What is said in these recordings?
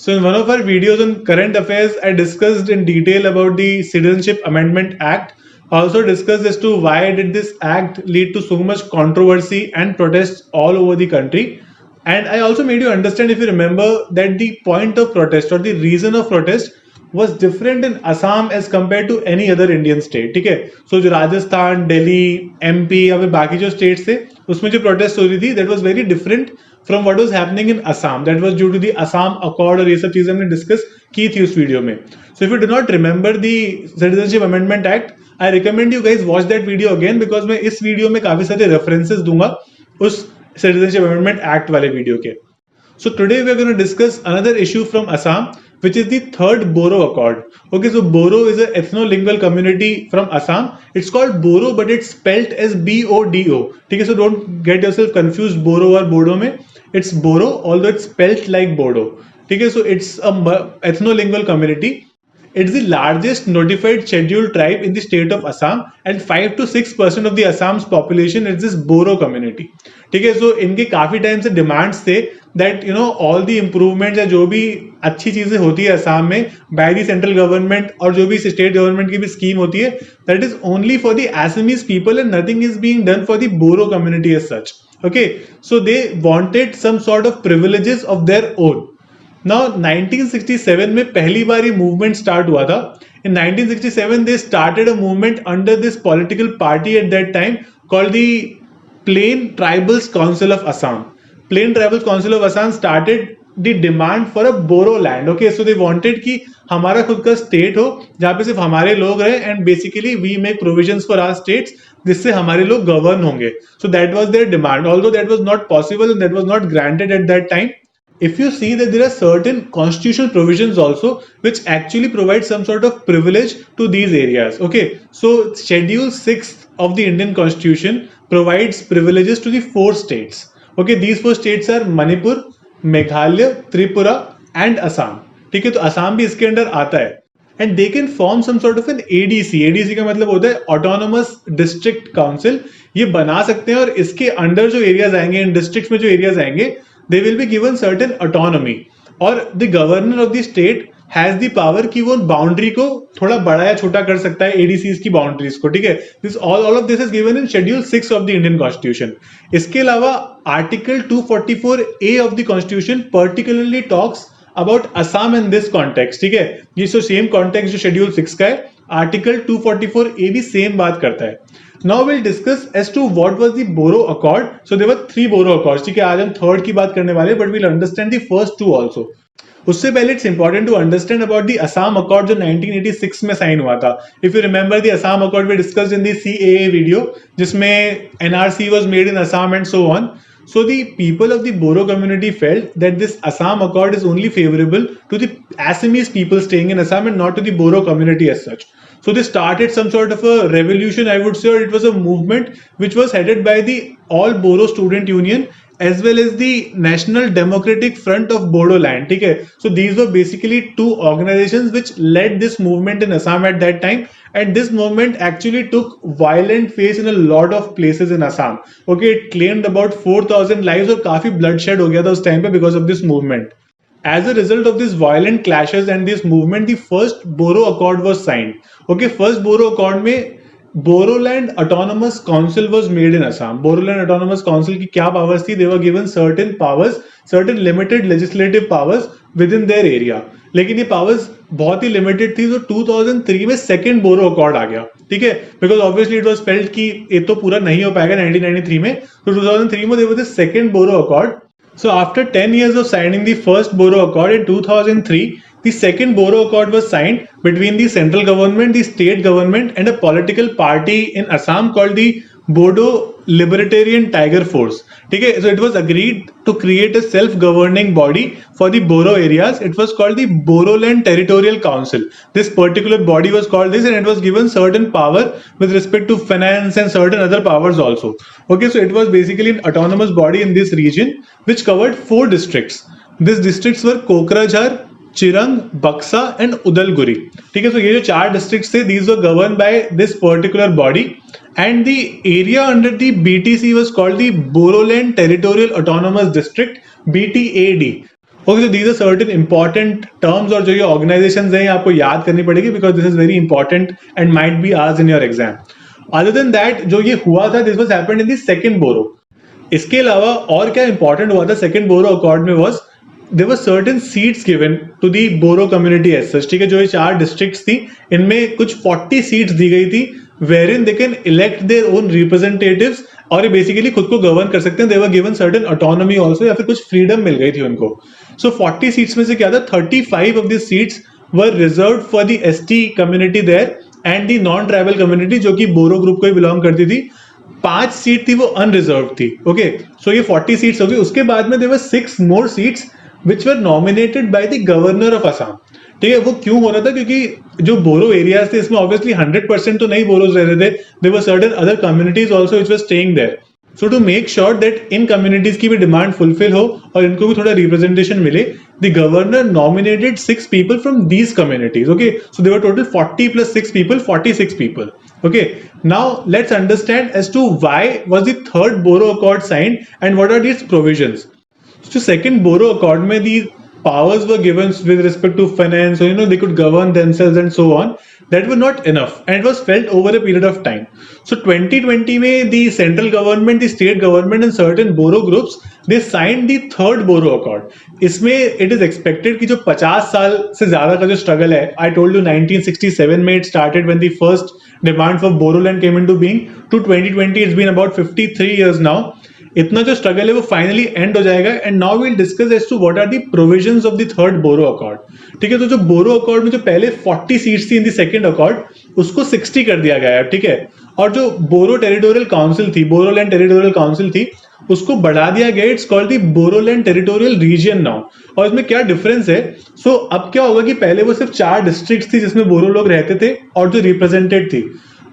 So in one of our videos on current affairs, I discussed in detail about the Citizenship Amendment Act. I also discussed as to why did this act lead to so much controversy and protests all over the country. And I also made you understand, if you remember, that the point of protest or the reason of protest was different in Assam as compared to any other Indian state. ठीक है, so जो Rajasthan, Delhi, MP या फिर बाकी जो states थे, उसमें जो protest हो रही थी, that was very different from what was happening in Assam. That was due to the Assam Accord और ये सब चीजें हमने discuss की थी उस वीडियो में. So if you do not remember the Citizenship Amendment Act, I recommend you guys watch that video again, because मैं इस वीडियो में काफी सारे references दूंगा उस Citizenship Amendment Act वाले वीडियो के. So today we are going to discuss another issue from Assam, which is the third Boro Accord. Okay, so Boro is an ethno-lingual community from Assam. It's called Boro, but it's spelt as B-O-D-O. Okay, so don't get yourself confused Boro or Bodo mein. It's Boro, although it's spelt like Bodo. Okay, so it's a ethno-lingual community. It's the largest notified scheduled tribe in the state of Assam, and 5 to 6% of the Assam's population is this Boro community. ठीक है, so इनके काफी time से demands थे that you know all the improvements या जो भी अच्छी चीजें होती है असम में by the central government और जो भी state government की भी स्कीम होती है, that is only for the Assamese people and nothing is being done for the Boro community as such. Okay, so they wanted some sort of privileges of their own. Now 1967 में पहली बार ये movement start हुआ था. In 1967 they started a movement under this political party at that time called the Plain Tribals Council of Assam. Plain Tribals Council of Assam started the demand for a Boro land. Okay, so they wanted कि हमारा खुद का state हो जहाँ पे सिर्फ हमारे लोग रहे, and basically we make provisions for our states जिससे हमारे लोग गवर्न होंगे. So that was their demand, although that was not possible and that was not granted at that time. If you see that there are certain constitutional provisions also which actually provide some sort of privilege to these areas. Okay, so Schedule 6 of the Indian Constitution provides privileges to the 4 states. Okay, these 4 states are Manipur, Meghalaya, Tripura and Assam. ठीक है, तो असम भी इसके अंदर आता है. And they can form some sort of an ADC. ADC का मतलब होता है Autonomous District Council. ये बना सकते हैं और इसके अंदर जो एरियाज आएंगे, इन डिस्ट्रिक्ट में जो एरियाज आएंगे, they will be given certain autonomy, और the governor of the state has the power कि वो बाउंड्री को थोड़ा बड़ा या छोटा कर सकता है ADCs की बाउंड्रीज को. ठीक है, this all of this is given in Schedule 6 of the Indian Constitution. इसके अलावा Article 244A of the Constitution particularly talks about Assam in this context. ठीक है, ये so same context जो Schedule 6 का है, Article 244A भी same बात करता है. Now we'll discuss as to what was the Boro Accord. So there were 3 Boro Accords. ठीक है, आज हम थर्ड की बात करने वाले, but we'll understand the first 2 also. उससे पहले it's important to understand about the Assam Accord जो 1986 में साइन हुआ था. If you remember the Assam Accord we discussed in the CAA video, जिसमें NRC was made in Assam and so on. So the people of the Boro community felt that this Assam Accord is only favorable to the Assamese people staying in Assam and not to the Boro community as such. So they started some sort of a revolution, I would say, or it was a movement which was headed by the All Boro Student Union as well as the National Democratic Front of Bodoland. Okay? So these were basically 2 organizations which led this movement in Assam at that time, and this movement actually took violent face in a lot of places in Assam. Okay, it claimed about 4,000 lives और काफी bloodshed हो गया था उस time पे because of this movement. As a result of these violent clashes and this movement, the first Boro Accord was signed. Okay, first Boro Accord में Bodoland Autonomous Council was made in Assam. Bodoland Autonomous Council की क्या powers थी? They were given certain powers, certain limited legislative powers within their area. लेकिन ये powers बहुत ही limited थी, तो 2003 में second Boro Accord आ गया. ठीक है, because obviously it was felt कि ये तो पूरा नहीं हो पाएगा 1993 में, तो 2003 में there was the second Boro Accord. So after 10 years of signing the first Boro Accord in 2003, the second Boro Accord was signed between the central government, the state government and a political party in Assam called the Bodo Libertarian Tiger Force. Okay, so it was agreed to create a self-governing body for the Boro areas. It was called the Bodoland Territorial Council. This particular body was called this, and it was given certain power with respect to finance and certain other powers also. Okay, so it was basically an autonomous body in this region which covered 4 districts. These districts were Kokrajhar, Chirang, Baksa and Udalguri. ठीक है, so ये जो 4 districts थे, these were governed by this particular body, and the area under the BTC was called the Bodoland Territorial Autonomous District, BTAD. Okay, so these are certain important terms और जो ये organizations हैं आपको याद करनी पड़ेगी because this is very important and might be asked in your exam. Other than that, जो ये हुआ था, this was happened in the second Boro. इसके अलावा और क्या important हुआ था second Boro Accord में was there were certain seats given to the Boro community as such. ठीक है, जो ये 4 districts थी, इनमें कुछ 40 seats दी गई थी wherein they can elect their own representatives और ये बेसिकली खुद को गवर्न कर सकते हैं. They were given certain autonomy also, या फिर कुछ फ्रीडम मिल गई थी उनको. सो 40 सीट्स में से क्या था, 35 of this seats were reserved for the ST community there and the non tribal community जो कि बोरो ग्रुप को ही बिलोंग करती थी. 5 सीट थी वो अनरिजर्व थी. ओके, सो ये 40 सीट्स हो गई. उसके बाद में there were 6 more seats which were nominated by the governor of Assam. ठीक है, वो क्यों हो रहा था, क्योंकि जो बोरो एरियाज थे इसमें ऑब्वियसली 100% तो नहीं बोरोज रह रहे थे. There were certain other communities also which were staying there. So to make sure that इन कम्युनिटीज की भी डिमांड फुलफिल हो और इनको भी थोड़ा रिप्रेजेंटेशन मिले, the governor nominated 6 people from these communities. Okay, so there were total 40 + 6 people, 46 people. Okay, now let's understand as to why was the third Boro Accord signed and what are its provisions. So second Boro Accord में the powers were given with respect to finance, so they could govern themselves and so on. That were not enough and it was felt over a period of time. So 2020 में the central government, the state government and certain Boro groups they signed the third Boro Accord. इसमें it is expected कि जो 50 साल से ज्यादा का जो struggle है, I told you 1967 में it started when the first demand for Boroland came into being, to 2020 it's been about 53 years now. इतना जो स्ट्रगल है वो फाइनली एंड हो जाएगा. And now we'll discuss as to what are the provisions of the third Boro accord. ठीक है, तो जो बोरो अकॉर्ड में जो पहले 40 सीट्स थी इन द सेकंड अकॉर्ड, उसको 60 कर दिया गया है. ठीक है, और जो बोरो टेरिटोरियल काउंसिल थी, बोरोलैंड टेरिटोरियल काउंसिल थी, उसको बढ़ा दिया गया. It's called the Bodoland territorial reason now. और इसमें क्या डिफरेंस है, सो अब क्या होगा कि पहले वो सिर्फ 4 डिस्ट्रिक्ट थी जिसमें बोरो लोग रहते थे और जो रिप्रेजेंटेड थी.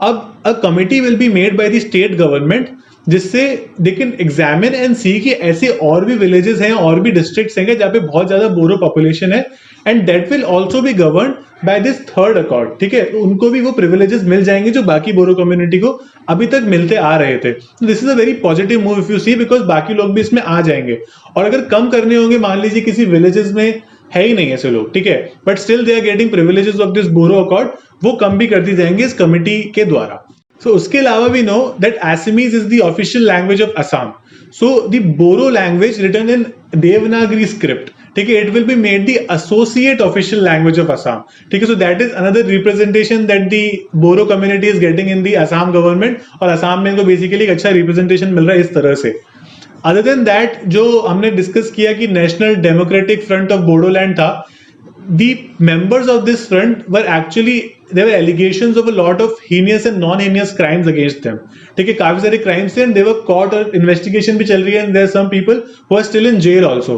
अब a committee will be made by the state government जिससे दे कैन एग्जामिन एंड सी कि ऐसे और भी विलेजेस हैं और भी डिस्ट्रिक्ट्स हैं जहाँ पे बहुत ज्यादा बोरो पॉपुलेशन है, and that will also be governed by this third accord. ठीक है, उनको भी वो प्रिविलेजेस मिल जाएंगे जो बाकी बोरो कम्युनिटी को अभी तक मिलते आ रहे थे. This is a very positive move if you see, because बाकी लोग भी इसमें आ जाएंगे. और अगर कम करने होंगे, मान लीजिए किसी विलेजेस में है ही नहीं ऐसे लोग, ठीक है, but still they are getting privileges of this Boro accord, वो कम भी कर दी जाएंगे इस कमिटी के द्वारा. So उसके अलावा we know that Assamese is the official language of Assam. So the Boro language written in Devanagari script, ठीक है, it will be made the associate official language of Assam. ठीक है, so that is another representation that the Boro community is getting in the Assam government, और असम में इनको basically एक अच्छा representation मिल रहा है इस तरह से. अदर देन दैट जो हमने डिस्कस किया कि national democratic front of Bodoland था, the members of this front were actually, there were allegations of a lot of heinous and non-heinous crimes against them. ठीक है, काफी सारे crimes थे and they were caught और investigation भी चल रही है and there are some people who are still in jail also.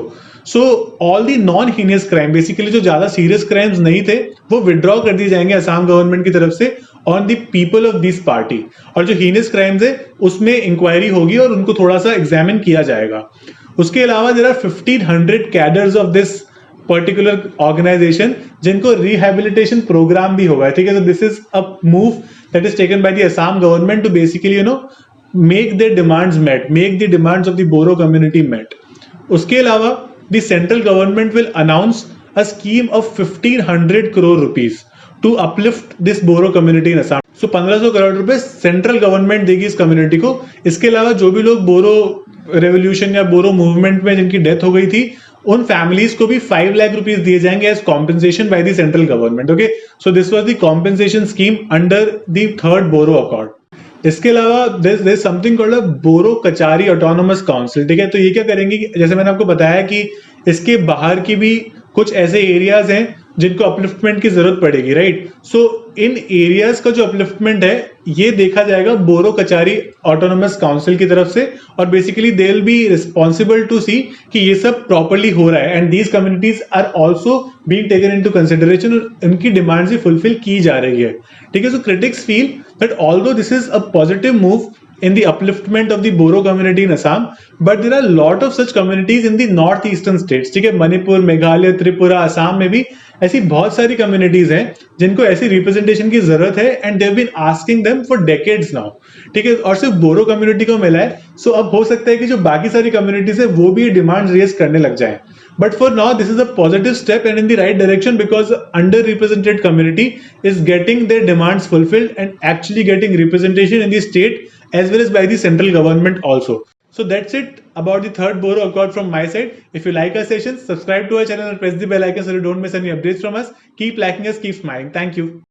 So all the non-heinous crime, basically जो ज्यादा serious crimes नहीं थे, वो withdraw कर दिए जाएंगे असम गवर्नमेंट की तरफ से on the people of this party. और जो heinous crimes है उसमें इंक्वायरी होगी और उनको थोड़ा सा एग्जामिन किया जाएगा. उसके अलावा there are 1500 cadres of this particular organisation जिनको रिहेबिलिटेशन प्रोग्राम भी होगा. ठीक है, so this is a move that is taken by the Assam government to basically make their demands met, make the demands of the Boro community met. उसके अलावा the central government will announce a scheme of 1500 crore rupees to uplift this Boro community in Assam. So 1500 crore रुपए central government देगी इस community को. इसके अलावा जो भी लोग बोरो रेवोल्यूशन या बोरो मूवमेंट में जिनकी डेथ हो गई थी, उन फैमिलीज को भी 5 लाख रुपीस दिए जाएंगे as compensation by the central government. Okay, so this was the compensation scheme under the third Boro accord. इसके अलावा there is something called a Boro Kachari autonomous council. ठीक है, तो ये क्या करेंगे, जैसे मैंने आपको बताया कि इसके बाहर की भी कुछ ऐसे एरियाज हैं जिनको अपलिफ्टमेंट की जरूरत पड़ेगी, राइट. सो इन एरियाज का जो अपलिफ्टमेंट है ये देखा जाएगा बोरो कचारी ऑटोनोमस काउंसिल की तरफ से, और basically they will be responsible to see कि ये सब प्रॉपरली हो रहा है and these communities are also being taken into consideration, उनकी डिमांड्स भी फुलफिल की जा रही है. ठीक है, so critics feel that although this is a positive move in the upliftment of the Boro community in Assam, but there are a lot of such communities in the northeastern states. ठीक है, मणिपुर, मेघालय, त्रिपुरा, असम में भी ऐसी बहुत सारी communities हैं जिनको ऐसी रिप्रेजेंटेशन की जरूरत है and they have been asking them for decades now. ठीक है, और सिर्फ बोरो कम्युनिटी को मिला है, सो अब हो सकता है कि जो बाकी सारी कम्युनिटीज है वो भी डिमांड रेज करने लग जाए. But for now, this is a positive step and in the right direction, because underrepresented community is getting their demands fulfilled and actually getting representation in the state as well as by the central government also. So that's it about the third Boro Accord from my side. If you like our sessions, subscribe to our channel and press the bell icon so you don't miss any updates from us. Keep liking us, keep smiling. Thank you.